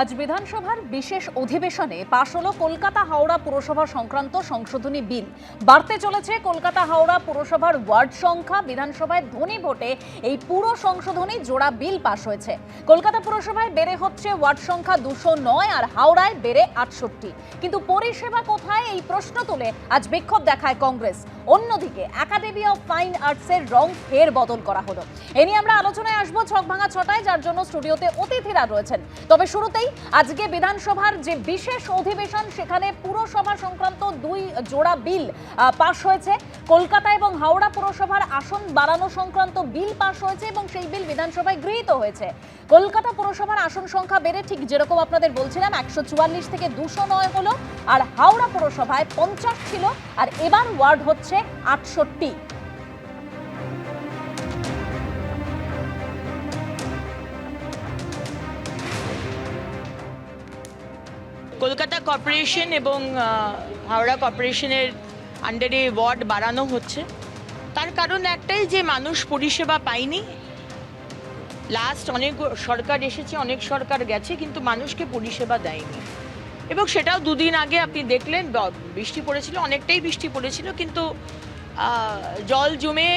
আজ বিধানসভার বিশেষ অধিবেশনে পাশ হলো কলকাতা হাওড়া পুরসভা সংক্রান্ত সংশোধনী বিল। বাড়তে চলেছে কলকাতা হাওড়া পুরসভার ওয়ার্ড সংখ্যা। বিধানসভায় ধ্বনি ভোটে এই পুরো সংশোধনী জোড়া বিল পাশ হয়েছে। কলকাতা পুরসভায় বেড়ে হচ্ছে ওয়ার্ড সংখ্যা 209 আর হাওড়ায় বেড়ে 68। কিন্তু পরিষেবা কোথায়, এই প্রশ্ন তুলে আজ বিক্ষোভ দেখায় কংগ্রেস। অন্যদিকে একাডেমি অফ ফাইন আর্টসের রং ফের বদল করা হলো। এ নিয়ে আমরা আলোচনায় আসবো ছকভাঙা ছটায়, যার জন্য স্টুডিওতে অতিথিরা রয়েছেন। তবে শুরুতেই আজকে বিধানসভার যে বিশেষ অধিবেশন, সেখানে পুরসভা সংক্রান্ত দুই জোড়া বিল পাশ হয়েছে। কলকাতা এবং হাওড়া পুরসভার আসন বাড়ানো সংক্রান্ত বিল পাশ হয়েছে এবং সেই বিল বিধানসভায় গৃহীত হয়েছে। কলকাতা পুরসভার আসন সংখ্যা বেড়ে, ঠিক যেরকম আপনাদের বলছিলাম, 144 থেকে 209 হলো, আর হাওড়া পুরসভায় 50 ছিল, আর এবার ওয়ার্ড হচ্ছে 68। কলকাতা কর্পোরেশন এবং হাওড়া কর্পোরেশনের আন্ডারে ওয়ার্ড বাড়ানো হচ্ছে। তার কারণ একটাই, যে মানুষ পরিষেবা পায়নি। লাস্ট অনেক সরকার এসেছে, অনেক সরকার গেছে, কিন্তু মানুষকে পরিষেবা দেয়নি। এবং সেটাও দুদিন আগে আপনি দেখলেন, বৃষ্টি পড়েছিল, অনেকটাই বৃষ্টি পড়েছিল, কিন্তু জল জমে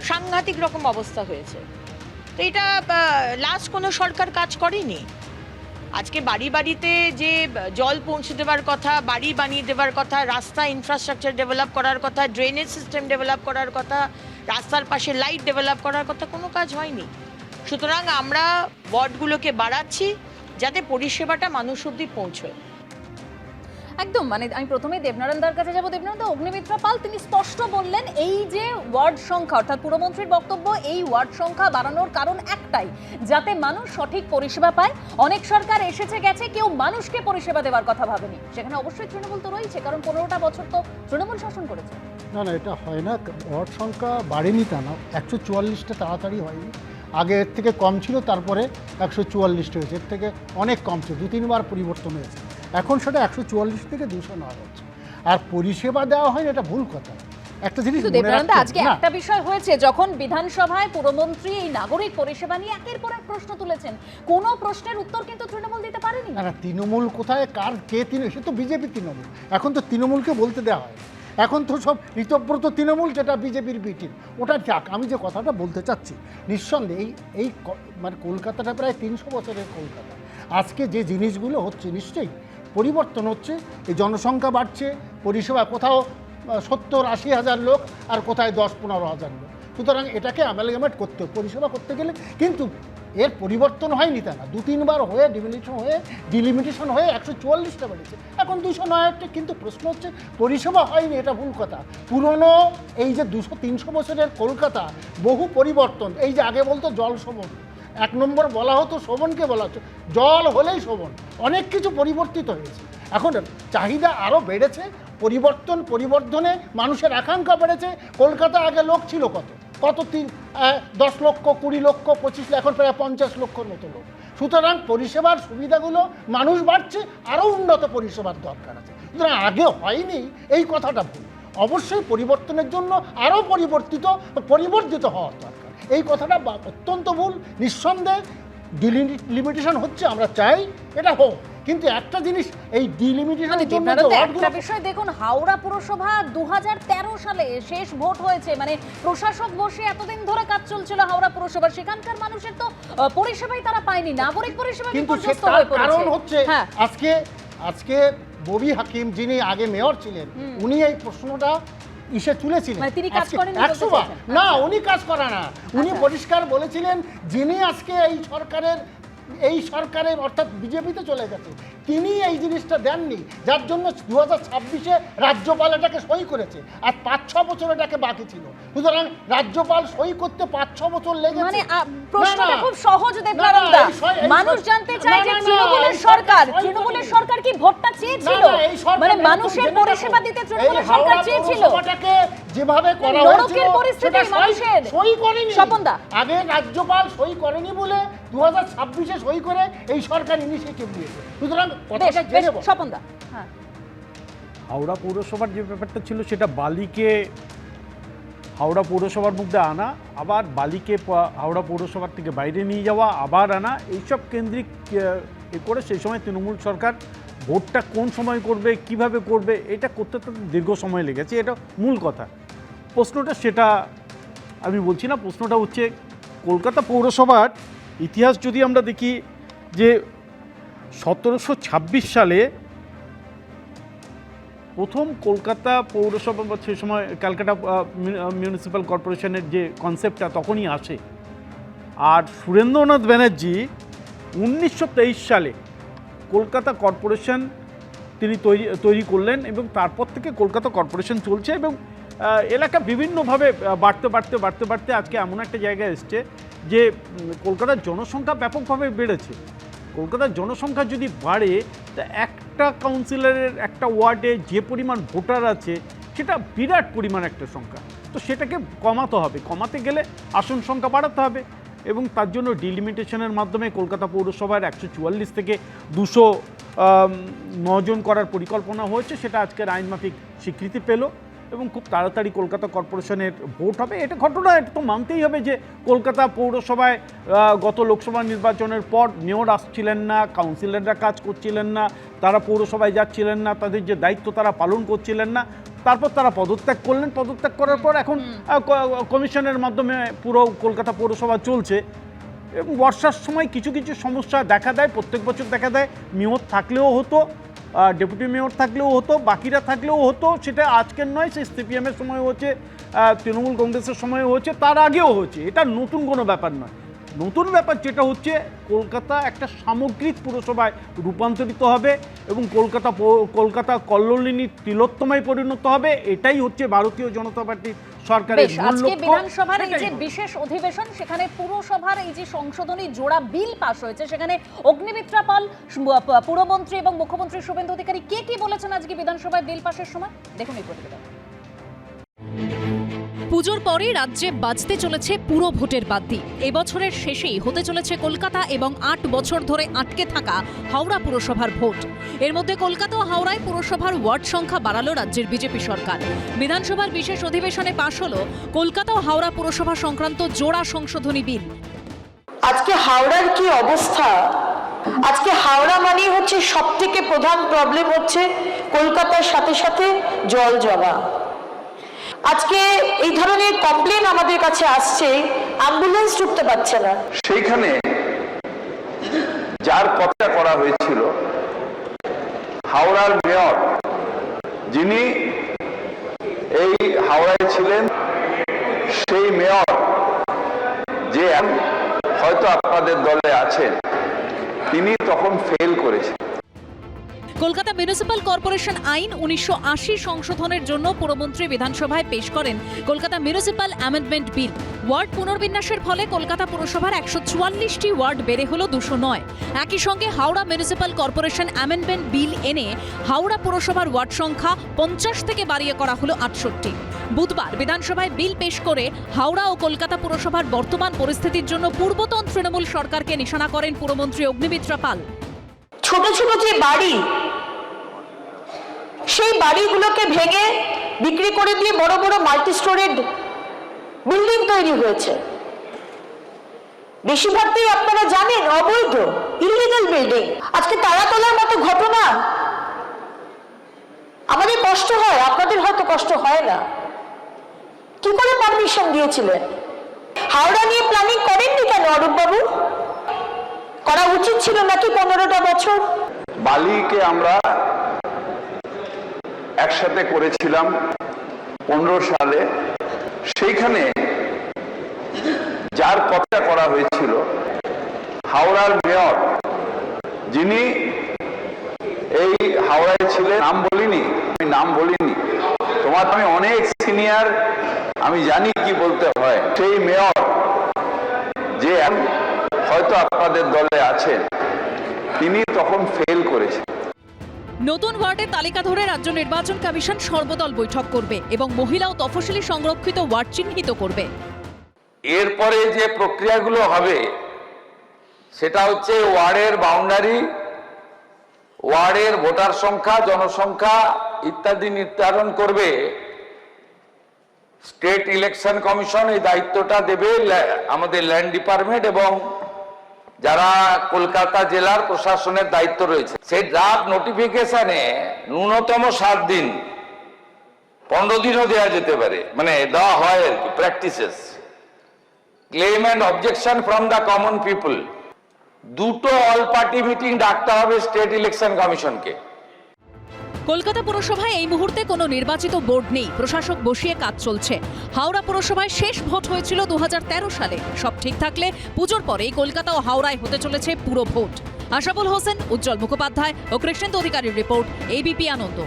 সাংঘাতিক রকম অবস্থা হয়েছে। তো এটা লাস্ট কোনো সরকার কাজ করেনি। আজকে বাড়ি বাড়িতে যে জল পৌঁছে দেওয়ার কথা, বাড়ি বানিয়ে দেওয়ার কথা, রাস্তা ইনফ্রাস্ট্রাকচার ডেভেলপ করার কথা, ড্রেনেজ সিস্টেম ডেভেলপ করার কথা, রাস্তার পাশে লাইট ডেভেলপ করার কথা, কোনো কাজ হয়নি। সুতরাং আমরা ওয়ার্ডগুলোকে বাড়াচ্ছি যাতে পরিষেবাটা মানুষ অবধি পৌঁছয়। একদম, মানে আমি প্রথমে দেবনারায়ণদার কাছে যাবো। দেবনারায়ণদা, অগ্নিমিত্রা পাল তিনি স্পষ্ট বললেন, এই যে ওয়ার্ড সংখ্যা, অর্থাৎ পুরমন্ত্রীর বক্তব্য, এই ওয়ার্ড সংখ্যা বাড়ানোর কারণ একটাই, যাতে মানুষ সঠিক পরিষেবা পায়। অনেক সরকার এসেছে গেছে, কেউ মানুষকে পরিষেবা দেওয়ার কথা ভাবেনি। সেখানে অবশ্যই তৃণমূল তো রয়েছে, কারণ 15টা বছর তো তৃণমূল শাসন করেছে। না না, এটা হয় না। ওয়ার্ড সংখ্যা বাড়েনি তা না, 144টা তাড়াতাড়ি হয়নি। আগে এর থেকে কম ছিল, তারপরে 144টা হয়েছে। এর থেকে অনেক কম ছিল, 2-3 বার পরিবর্তন হয়েছে। এখন সেটা 144 থেকে 209 হচ্ছে। আর পরিষেবা দেওয়া হয় না, এটা ভুল কথা। একটা জিনিস আজকে একটা বিষয় হয়েছে, যখন বিধানসভায় পুরমন্ত্রী এই নাগরিক পরিষেবা নিয়ে একের পর এক প্রশ্ন তুলেছেন, কোনো প্রশ্নের উত্তর কিন্তু তৃণমূল দিতে পারেনি। না, তৃণমূল কোথায়, কার কে সে তো বিজেপি তৃণমূল। এখন তো তৃণমূলকে বলতে দেওয়া হয়। এখন তো সব ঋতব্রত তৃণমূল, যেটা বিজেপির বি টিম, ওটা যাক। আমি যে কথাটা বলতে চাচ্ছি, নিঃসন্দেহে এই মানে কলকাতাটা প্রায় 300 বছরের কলকাতা। আজকে যে জিনিসগুলো হচ্ছে, নিশ্চয়ই পরিবর্তন হচ্ছে। এই জনসংখ্যা বাড়ছে, পরিষেবা কোথাও 70-80 হাজার লোক, আর কোথায় 10-15 হাজার লোক। সুতরাং এটাকে অ্যামালগামেট করতে, পরিষেবা করতে গেলে কিন্তু এর পরিবর্তন হয়নি তা না। 2-3 বার হয়ে ডিলিমিটেশন হয়ে 144টা বেড়েছে, এখন 209টা। কিন্তু প্রশ্ন হচ্ছে পরিষেবা হয়নি, এটা ভুল কথা। পুরনো এই যে 200-300 বছরের কলকাতা, বহু পরিবর্তন। এই যে আগে বলতো জল শোভন, 1 নম্বর বলা হতো, শোভনকে বলা হতো, জল হলেই শোভন। অনেক কিছু পরিবর্তিত হয়েছে, এখন চাহিদা আরও বেড়েছে। পরিবর্ধনে মানুষের আকাঙ্ক্ষা বেড়েছে। কলকাতা আগে লোক ছিল কত 10 লক্ষ, 20 লক্ষ, 25 লক্ষ, এখন প্রায় 50 লক্ষর মতো লোক। সুতরাং পরিষেবার সুবিধাগুলো মানুষ বাড়ছে, আরও উন্নত পরিষেবার দরকার আছে। সুতরাং আগে হয়নি এই কথাটা ভুল। অবশ্যই পরিবর্তনের জন্য আরও পরিবর্তিত হওয়ার দরকার, এই কথাটা অত্যন্ত ভুল। নিঃসন্দেহে ডিলিমিটেশন হচ্ছে, আমরা চাই এটা হোক, কিন্তু একটা জিনিস, এই ডিলিমিটেশনের জন্য একটা বিষয় দেখুন, হাওড়া পুরসভা 2013 সালে শেষ ভোট হয়েছে, মানে প্রশাসক বসে এতদিন ধরে কাজ চলছিল হাওড়া পুরসভা, সেখানকার মানুষের তো পরিষেবাই তারা পায়নি, নাগরিক পরিষেবা বিপর্যস্ত হয়ে পড়েছে। কারণ হচ্ছে আজকে ববি হাকিম, যিনি আগে মেয়র ছিলেন, উনি এই প্রশ্নটা তুলেছিলেন। তিনি কাজ করেন না, উনি কাজ করে না। উনি পরিষ্কার বলেছিলেন, যিনি আজকে এই সরকারের অর্থাৎ বিজেপিতে চলে গেছে, তিনি এই জিনিসটা দেননি, যার জন্য 2026-এ রাজ্যপাল এটাকে সই করেছে, আর 5-6 বছর এটাকে বাকি ছিল। সুতরাং রাজ্যপাল সই করতে 5-6 বছর লেগেছে। মানে প্রশ্নটা খুব সহজ, দেবনারায়ণদা। মানুষ জানতে চায় যে তৃণমূলের সরকার কি ভোটটা চেয়েছিল, মানে মানুষের পরিষেবা দিতে তৃণমূলের সরকার চেয়েছিল, যেভাবে করা হয়েছিল সেটা সই করেনি। আগে রাজ্যপাল সই করেনি বলে 2026-এ সই করে এই সরকার ইনিশিয়েটিভ নিয়েছে। সুতরাং স্বপনদা, হাওড়া পৌরসভার যে ব্যাপারটা ছিল, সেটা বালিকে হাওড়া পৌরসভার মধ্যে আনা, আবার বালিকে হাওড়া পৌরসভার থেকে বাইরে নিয়ে যাওয়া, আবার আনা, এইসব কেন্দ্রিক করে সেই সময় তৃণমূল সরকার ভোটটা কোন সময় করবে, কিভাবে করবে, এটা করতে তো দীর্ঘ সময় লেগেছে। এটা মূল কথা। প্রশ্নটা সেটা আমি বলছি না, প্রশ্নটা হচ্ছে কলকাতা পৌরসভার ইতিহাস যদি আমরা দেখি যে 1726 সালে প্রথম কলকাতা পৌরসভা বা সেই সময় ক্যালকাটা মিউনিসিপ্যাল কর্পোরেশনের যে কনসেপ্টটা তখনই আসে। আর সুরেন্দ্রনাথ ব্যানার্জি 1923 সালে কলকাতা কর্পোরেশন তিনি তৈরি করলেন এবং তারপর থেকে কলকাতা কর্পোরেশন চলছে এবং এলাকা বিভিন্নভাবে বাড়তে আজকে এমন একটা জায়গায় এসছে যে কলকাতার জনসংখ্যা ব্যাপকভাবে বেড়েছে। কলকাতার জনসংখ্যা যদি বাড়ে তা একটা কাউন্সিলরের একটা ওয়ার্ডে যে পরিমাণ ভোটার আছে সেটা বিরাট পরিমাণ একটা সংখ্যা। তো সেটাকে কমাতে হবে, কমাতে গেলে আসন সংখ্যা বাড়াতে হবে এবং তার জন্য ডিলিমিটেশনের মাধ্যমে কলকাতা পৌরসভার 144 থেকে 209 জন করার পরিকল্পনা হয়েছে। সেটা আজকের আইনমাফিক স্বীকৃতি পেল এবং খুব তাড়াতাড়ি কলকাতা কর্পোরেশনের ভোট হবে। এটা ঘটনা, এটা তো মানতেই হবে যে কলকাতা পৌরসভায় গত লোকসভা নির্বাচনের পর মেয়র আসছিলেন না, কাউন্সিলররা কাজ করছিলেন না, তারা পৌরসভায় যাচ্ছিলেন না, তাদের যে দায়িত্ব তারা পালন করছিলেন না। তারপর তারা পদত্যাগ করলেন, পদত্যাগ করার পর এখন কমিশনের মাধ্যমে পুরো কলকাতা পৌরসভা চলছে এবং বর্ষার সময় কিছু কিছু সমস্যা দেখা দেয়, প্রত্যেক বছর দেখা দেয়। মেয়র থাকলেও হতো, ডেপুটি মেয়র থাকলেও হতো, বাকিরা থাকলেও হতো। সেটা আজকের নয়, সেই সিপিএমের সময় হচ্ছে, তৃণমূল কংগ্রেসের সময় হচ্ছে, তার আগেও হচ্ছে। এটা নতুন কোনো ব্যাপার নয়। নতুন ব্যাপার যেটা হচ্ছে কলকাতা একটা সামগ্রিক পুরসভায় রূপান্তরিত হবে এবং কলকাতা কল্লোলিনী তিলোত্তমায় পরিণত হবে। এটাই হচ্ছে ভারতীয় জনতা পার্টির সরকারের মূল আজকে লক্ষ্য। বিধানসভার এই যে বিশেষ অধিবেশন, সেখানে পুরসভার এই যে সংশোধনী জোড়া বিল পাস হয়েছে, সেখানে অগ্নিমিত্রা পাল, পুরমন্ত্রী এবং মুখ্যমন্ত্রী শুভেন্দু অধিকারী কে কি বলেছেন আজকে বিধানসভায় বিল পাসের সময়, দেখুন এই প্রতিবেদন। পুজোর পরে রাজ্যে বাজতে চলেছে পুরো ভোটের বাদ্যি। এবছরের শেষেই হতে চলেছে কলকাতা এবং 8 বছর ধরে আটকে থাকা হাওড়া পুরসভার ভোট। এর মধ্যে কলকাতা ও হাওড়ায় পুরসভার ওয়ার্ড সংখ্যা বাড়ালো রাজ্যের বিজেপি সরকার। বিধানসভার বিশেষ অধিবেশনে পাশ হলো কলকাতা ও হাওড়া পুরসভা সংক্রান্ত জোড়া সংশোধনী বিল। আজকে হাওড়ার কি অবস্থা? আজকে হাওড়া মানেই হচ্ছে সবথেকে প্রধান প্রবলেম হচ্ছে কলকাতার সাথে সাথে জল জমা। আজকে এই ধরনের কমপ্লেন আমাদের কাছে আসছে, অ্যাম্বুলেন্স ঢুকতে পারছে না। সেইখানে যার কথা করা হয়েছিল হাওড়ার মেয়র, যিনি এই হাওড়ায় ছিলেন, সেই মেয়র যে হয়তো আপনাদের দলে আছেন, তিনি তখন ফেল করেছেন। কলকাতা মিউনিসিপ্যাল কর্পোরেশন আইন 1980 সংশোধনের জন্য পুরমন্ত্রী বিধানসভায় পেশ করেন Kolkata municipal amendment bill. Ward পুনর্বিন্যাসের ফলে কলকাতা পুরসভার 144টি ওয়ার্ড বেড়ে হলো 209। একই সঙ্গে Howrah municipal corporation amendment bill এনে হাওড়া পুরসভার ওয়ার্ড সংখ্যা 50 থেকে বাড়িয়ে করা হলো 68। বুধবার বিধানসভায় বিল পেশ করে হাওড়া ও কলকাতা পুরসভার বর্তমান পরিস্থিতির জন্য পূর্বতন তৃণমূল সরকারকে নিশানা করেন পুরমন্ত্রী অগ্নিমিত্রা পাল। ছোট ছোট যে বাড়ি, সেই বাড়িগুলোকে ভেঙে বিক্রি করে দিয়ে বড় বড় মাল্টি স্টোরেড বিল্ডিং তৈরি হয়েছে। বেশিরভাগটাই আপনারা জানেন অবৈধ, ইলিগাল বিল্ডিং। আজকে তারাতলার মতো ঘটনা। আমাদের কষ্ট হয়, আপনাদের হয়তো কষ্ট হয় না। কি করে পারমিশন দিয়েছিলেন? হাওড়া নিয়ে প্ল্যানিং করেননি কেন অরূপ বাবু? করা উচিত ছিল নাকি 15টা বছর? বালিকে আমরা একসাথে করেছিলাম 15 সালে। সেইখানে যার কথা করা হয়েছিল হাওড়ার মেয়র, যিনি এই হাওড়ায় ছিলেন, নাম বলিনি, আমি নাম বলিনি, তোমার আমি অনেক সিনিয়র, আমি জানি কি বলতে হয়। সেই মেয়র যে হয়তো আপনাদের দলে আছেন, তিনি তখন ফেল করেছেন। নতুন ওয়ার্ডের তালিকা ধরে রাজ্য নির্বাচন কমিশন সর্বদল বৈঠক করবে এবং মহিলা ও তফসিলি সংরক্ষিত ওয়ার্ড চিহ্নিত করবে। এরপরে যে প্রক্রিয়াগুলো হবে সেটা হচ্ছে ওয়ার্ডের বাউন্ডারি, ওয়ার্ডের ভোটার সংখ্যা, জনসংখ্যা ইত্যাদি নির্ধারণ করবে স্টেট ইলেকশন কমিশন এই দায়িত্বটা দেবে আমাদের ল্যান্ড ডিপার্টমেন্ট এবং যারা কলকাতা জেলার প্রশাসনের দায়িত্ব রয়েছে। সেই ড্রাফট নোটিফিকেশনে ন্যূনতম 7 দিন, 15 দিনও দেওয়া যেতে পারে, মানে দেওয়া হয় আর কি, practices. Claim and objection from the common people, দুটো অল পার্টি মিটিং ডাকতে হবে স্টেট ইলেকশন কমিশনকে। কলকাতা পুরসভায় এই মুহূর্তে কোনো নির্বাচিত বোর্ড নেই, প্রশাসক বসিয়ে কাজ চলছে। হাওড়া পুরসভায় শেষ ভোট হয়েছিল 2013 সালে। সব ঠিক থাকলে পুজোর পরেই কলকাতা ও হাওড়ায় হতে চলেছে পুরো ভোট। আশাফুল হোসেন, উজ্জ্বল মুখোপাধ্যায় ও কৃষ্ণেন্দু অধিকারীর রিপোর্ট, এবিপি আনন্দ।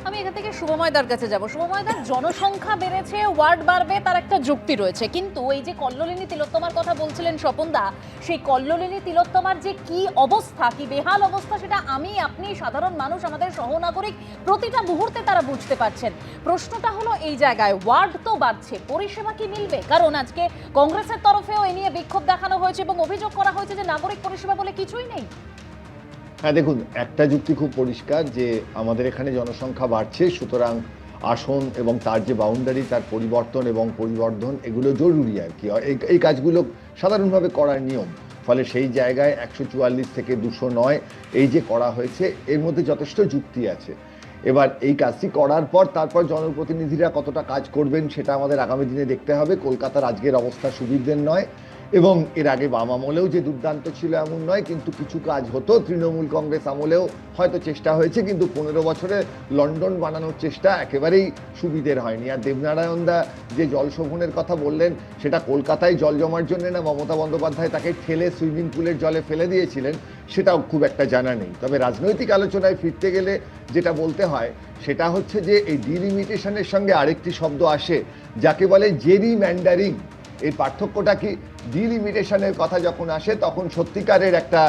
আমি এখান থেকে শুভময়দার কাছে যাব। শুভময়দার, জনসংখ্যা বেড়েছে, ওয়ার্ড বাড়বে, তার একটা যুক্তি রয়েছে, কিন্তু এই যে কল্লোলিনী তিলোত্তমার কথা বলছিলেন স্বপনদা, সেই কল্লোলিনী তিলোত্তমার যে কি অবস্থা, কি বেহাল অবস্থা, সেটা আমি, আপনি, সাধারণ মানুষ, আমাদের সহনাগরিক প্রতিটা মুহূর্তে তারা বুঝতে পারছেন। প্রশ্নটা হলো এই জায়গায়, ওয়ার্ড তো বাড়ছে, পরিষেবা কি মিলবে? কারণ আজকে কংগ্রেসের তরফেও এ নিয়ে বিক্ষোভ দেখানো হয়েছে এবং অভিযোগ করা হয়েছে যে নাগরিক পরিষেবা বলে কিছুই নেই। হ্যাঁ, দেখুন, একটা যুক্তি খুব পরিষ্কার যে আমাদের এখানে জনসংখ্যা বাড়ছে, সুতরাং আসন এবং তার যে বাউন্ডারি, তার পরিবর্তন এবং পরিবর্ধন, এগুলো জরুরি আর কি। এই কাজগুলো সাধারণভাবে করার নিয়ম। ফলে সেই জায়গায় 144 থেকে 209 এই যে করা হয়েছে, এর মধ্যে যথেষ্ট যুক্তি আছে। এবার এই কাজটি করার পর তারপর জনপ্রতিনিধিরা কতটা কাজ করবেন সেটা আমাদের আগামী দিনে দেখতে হবে। কলকাতার আজকের অবস্থা সুবিধের নয়, এবং এর আগে বাম আমলেও যে দুর্দান্ত ছিল এমন নয়, কিন্তু কিছু কাজ হতো। তৃণমূল কংগ্রেস আমলেও হয়তো চেষ্টা হয়েছে, কিন্তু 15 বছরে লন্ডন বানানোর চেষ্টা একেবারেই সুবিধের হয়নি। আর দেবনারায়ণ দা যে জলশোভনের কথা বললেন, সেটা কলকাতায় জল জমার জন্য না মমতা বন্দ্যোপাধ্যায় তাকে ঠেলে সুইমিং পুলের জলে ফেলে দিয়েছিলেন, সেটাও খুব একটা জানা নেই। তবে রাজনৈতিক আলোচনায় ফিরতে গেলে যেটা বলতে হয় সেটা হচ্ছে যে এই ডিলিমিটেশনের সঙ্গে আরেকটি শব্দ আসে, যাকে বলে জেরিম্যান্ডারিং। এর পার্থক্যটা কি? ডিলিমিটেশনের কথা যখন আসে তখন সত্যিকারের একটা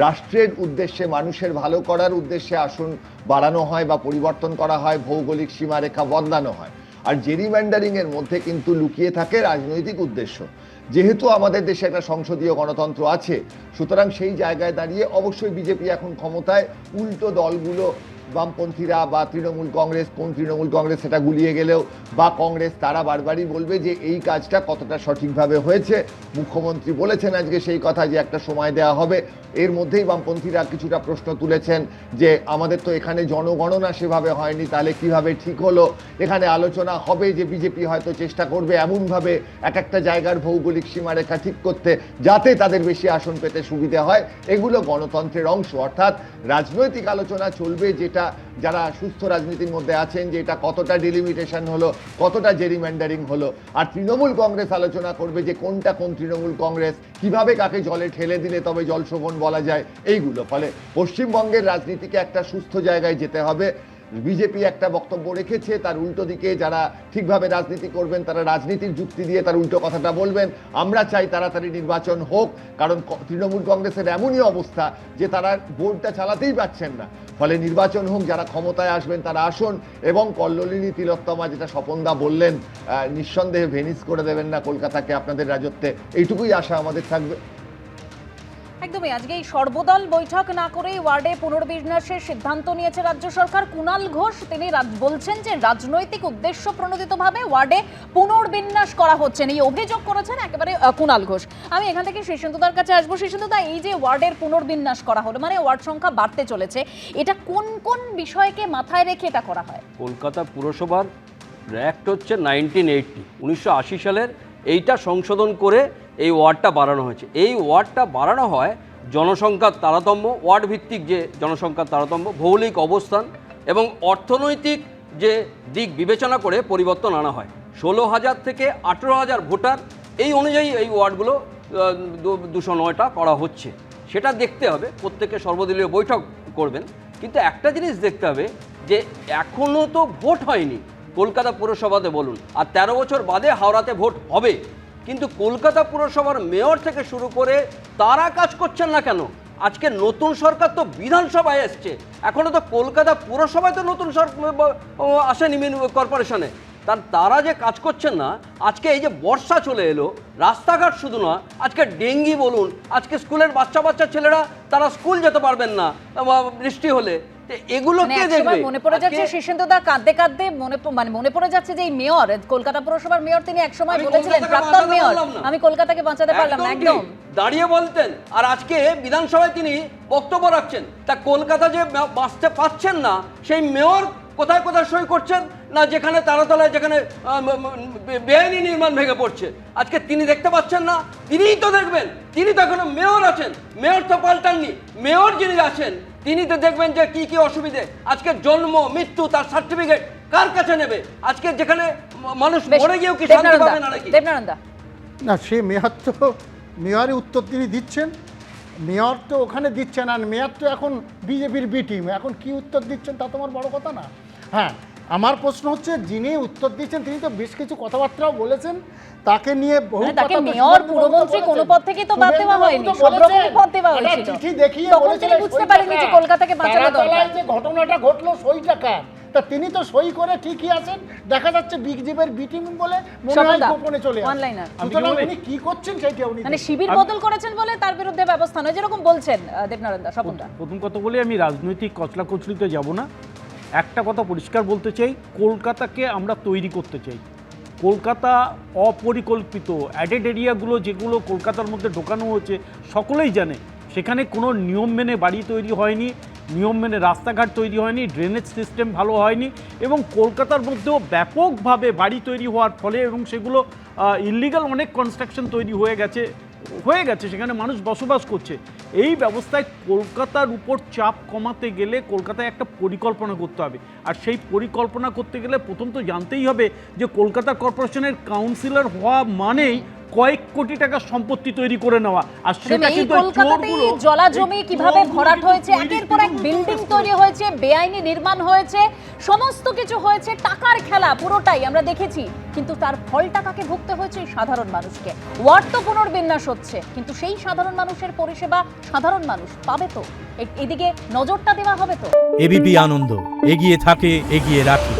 রাষ্ট্রের উদ্দেশ্যে, মানুষের ভালো করার উদ্দেশ্যে আসন বাড়ানো হয় বা পরিবর্তন করা হয়, ভৌগোলিক সীমারেখা বদলানো হয়। আর জেরিম্যান্ডারিং এর মধ্যে কিন্তু লুকিয়ে থাকে রাজনৈতিক উদ্দেশ্য। যেহেতু আমাদের দেশে একটা সংসদীয় গণতন্ত্র আছে, সুতরাং সেই জায়গায় দাঁড়িয়ে অবশ্যই বিজেপি এখন ক্ষমতায়, উল্টো দলগুলো বামপন্থীরা বা তৃণমূল কংগ্রেস, কোন তৃণমূল কংগ্রেস সেটা গুলিয়ে গেলেও, বা কংগ্রেস, তারা বারবারই বলবে যে এই কাজটা কতটা সঠিকভাবে হয়েছে। মুখ্যমন্ত্রী বলেছেন আজকে সেই কথা যে একটা সময় দেওয়া হবে। এর মধ্যেই বামপন্থীরা কিছুটা প্রশ্ন তুলেছেন যে আমাদের তো এখানে জনগণনা সেভাবে হয়নি, তাহলে কিভাবে ঠিক হলো? এখানে আলোচনা হবে যে বিজেপি হয়তো চেষ্টা করবে এমনভাবে এক একটা জায়গার ভৌগোলিক সীমারেখা ঠিক করতে যাতে তাদের বেশি আসন পেতে সুবিধা হয়। এগুলো গণতন্ত্রের অংশ, অর্থাৎ রাজনৈতিক আলোচনা চলবে, যেটা যারা সুস্থ রাজনীতির মধ্যে আছেন, যে এটা কতটা ডিলিমিটেশন হলো, কতটা জেরিম্যান্ডারিং হলো। আর তৃণমূল কংগ্রেস আলোচনা করবে যে কোনটা কোন তৃণমূল কংগ্রেস, কিভাবে কাকে জলে ঠেলে দিলে তবে জলশোভন বলা যায়, এইগুলো। ফলে পশ্চিমবঙ্গের রাজনীতিকে একটা সুস্থ জায়গায় যেতে হবে। বিজেপি একটা বক্তব্য রেখেছে, তার উল্টো দিকে যারা ঠিকভাবে রাজনীতি করবেন তারা রাজনীতির যুক্তি দিয়ে তার উল্টো কথাটা বলবেন। আমরা চাই তাড়াতাড়ি নির্বাচন হোক, কারণ তৃণমূল কংগ্রেসের এমনই অবস্থা যে তারা বোর্ডটা চালাতেই পারছেন না। ফলে নির্বাচন হোক, যারা ক্ষমতায় আসবেন তারা আসুন, এবং কল্লোলিনী তিলোত্তমা, যেটা স্বপনদা বললেন, নিঃসন্দেহে ভেনিস করে দেবেন না কলকাতাকে আপনাদের রাজত্বে, এইটুকুই আশা আমাদের থাকবে। একদমই, আজকে এই সর্বদল বৈঠক না করেই ওয়ার্ডে পুনর্বিন্যাসের সিদ্ধান্ত নিয়েছে রাজ্য সরকার। কুণাল ঘোষ তিনি বলছেন যে রাজনৈতিক উদ্দেশ্য প্রণোদিতভাবে ওয়ার্ডে পুনর্বিন্যাস করা হচ্ছে, এই অভিযোগ করেছেন একেবারে কুণাল ঘোষ। আমি এখান থেকে শ্রীসেন্দুদার কাছে আসবো। শ্রীসেন্দুদা, এই যে ওয়ার্ডের পুনর্বিন্যাস করা হলো, মানে ওয়ার্ড সংখ্যা বাড়তে চলেছে, এটা কোন কোন বিষয়কে মাথায় রেখে এটা করা হয়? কলকাতা পুরসভার অ্যাক্ট হচ্ছে 1980 সালের, এইটা সংশোধন করে এই ওয়ার্ডটা বাড়ানো হয়েছে। এই ওয়ার্ডটা বাড়ানো হয় জনসংখ্যার তারতম্য, ওয়ার্ড ভিত্তিক যে জনসংখ্যার তারতম্য, ভৌগোলিক অবস্থান এবং অর্থনৈতিক যে দিক বিবেচনা করে পরিবর্তন আনা হয়। 16,000 থেকে 18,000 ভোটার, এই অনুযায়ী এই ওয়ার্ডগুলো 209টা করা হচ্ছে। সেটা দেখতে হবে, প্রত্যেকে সর্বদলীয় বৈঠক করবেন। কিন্তু একটা জিনিস দেখতে হবে যে এখনও তো ভোট হয়নি কলকাতা পুরসভাতে বলুন, আর 13 বছর বাদে হাওড়াতে ভোট হবে, কিন্তু কলকাতা পুরসভার মেয়র থেকে শুরু করে তারা কাজ করছেন না কেন? আজকে নতুন সরকার তো বিধানসভায় এসছে, এখনো তো কলকাতা পুরসভায় তো নতুন সরকার আসেনি কর্পোরেশনে, তারা যে কাজ করছেন না। আজকে এই যে বর্ষা চলে এলো, রাস্তাঘাট শুধু না, আজকে ডেঙ্গি বলুন, আজকে স্কুলের বাচ্চা ছেলেরা তারা স্কুল যেতে পারবেন না বৃষ্টি হলে। তো এগুলো মানে কে একসময় দেখবে? মনে পড়ে যাচ্ছে আজকে- শিশেন্দু দা কাঁদতে কাঁদতে মনে পড়ে যাচ্ছে যে এই মেয়র, কলকাতা পুরসভার মেয়র, তিনি একসময় আমি বলেছিলেন, কলকাতাকে প্রাক্তন বাঁচাতে মেয়র, পারলাম না। আমি কলকাতাকে বাঁচাতে পারলাম না। একদম ঠিক। দাঁড়িয়ে বলতেন, আর আজকে বিধানসভায় তিনি বক্তব্য রাখছেন। তা কলকাতা যে বাঁচতে পারছেন না, সেই মেয়র কোথায় কোথায় সই করছেন না, যেখানে তারাতলায় যেখানে বেআইনি নির্মাণ ভেঙে পড়ছে, আজকে তিনি দেখতে পাচ্ছেন না? তিনিই তো দেখবেন, তিনি তো এখনো মেয়র আছেন, মেয়র তো পাল্টাননি। মেয়র যিনি আছেন তিনি তো দেখবেন যে কি কি অসুবিধে। আজকে জন্ম মৃত্যু তার সার্টিফিকেট কার কাছে নেবে? আজকে যেখানে মানুষ বেশ, মরে গিয়েও কি শান্তি দেবনারায়ণ দা, পাবে না নাকি? দেবনারায়ণ দা, না, সে মেয়র তো মেয়রই উত্তর তিনি দিচ্ছেন। মেয়র তো ওখানে দিচ্ছেন, আর মেয়র তো এখন বিজেপির বি টিম, এখন কি উত্তর দিচ্ছেন তা তোমার বড় কথা না। হ্যাঁ, আমার প্রশ্ন হচ্ছে যিনি উত্তর দিচ্ছেন তিনি তো বেশ কিছু কথাবার্তাও বলেছেন, তাকে নিয়ে বহু মানে তাকে কথা তো মেয়র, শুভেন্দু পুরমন্ত্রী বাবু কোনো বলেছেন। পদ থেকেই তো বাদ দেওয়া শুভেন্দু হয়নি, বাবু তো সব রকমই বলেছেন। পদ দেওয়া একটা হয়েছিল। চিঠি দেখিয়ে তখন তিনি বলেছিলেন বুঝতে সই পারেননি যে টাকা। কলকাতাকে বাঁচানো দরকার। তারাতলায় যে ঘটনাটা ঘটলো সই টাকা, তা তিনি তো সই করে ঠিকই আছেন, দেখা যাচ্ছে বিজেপির বি টিম বলে মনে হয় স্বপনদা, গোপনে চলে আসে। one-liner। সুতরাং উনি কি করছেন সেইটা উনি মানে দেখছেন। শিবির বদল করেছেন বলে তার বিরুদ্ধে ব্যবস্থা নয়, যেরকম বলছেন দেবনারায়ণ দা, স্বপন দা। প্রথম কথা বলে আমি রাজনৈতিক কচলাকচলিতে যাব না। একটা কথা পরিষ্কার বলতে চাই, কলকাতাকে আমরা তৈরি করতে চাই। কলকাতা অপরিকল্পিত অ্যাডেড এরিয়াগুলো যেগুলো কলকাতার মধ্যে ঢোকানো হয়েছে সকলেই জানে, সেখানে কোনো নিয়ম মেনে বাড়ি তৈরি হয়নি, নিয়ম মেনে রাস্তাঘাট তৈরি হয়নি, ড্রেনেজ সিস্টেম ভালো হয়নি, এবং কলকাতার মধ্যেও ব্যাপকভাবে বাড়ি তৈরি হওয়ার ফলে এবং সেগুলো ইলিগাল অনেক কনস্ট্রাকশন তৈরি হয়ে গেছে, সেখানে মানুষ বসবাস করছে। এই ব্যবস্থায় কলকাতার উপর চাপ কমাতে গেলে কলকাতায় একটা পরিকল্পনা করতে হবে, আর সেই পরিকল্পনা করতে গেলে প্রথম তো জানতেই হবে যে কলকাতা কর্পোরেশনের কাউন্সিলর হওয়া মানেই কয়েক কোটি টাকা সম্পত্তি তৈরি করে নেওয়া, আর সেটা এই কিন্তু কলকাতাতেই জলা জমি কিভাবে ভরাট হয়েছে, একের পর এক বিল্ডিং তৈরি হয়েছে, বেআইনি নির্মাণ হয়েছে, সমস্ত কিছু হয়েছে, টাকার খেলা পুরোটাই আমরা দেখেছি। কিন্তু তার ফলটা কাকে ভুগতে হয়েছে? সাধারণ মানুষকে। ওয়ার্ড তো পুনর্বিন্যাস হচ্ছে, কিন্তু সেই সাধারণ মানুষের পরিষেবা সাধারণ মানুষ পাবে তো? এদিকে নজরটা দেওয়া হবে তো? এবিপি আনন্দ, এগিয়ে থাকে, এগিয়ে রাখে।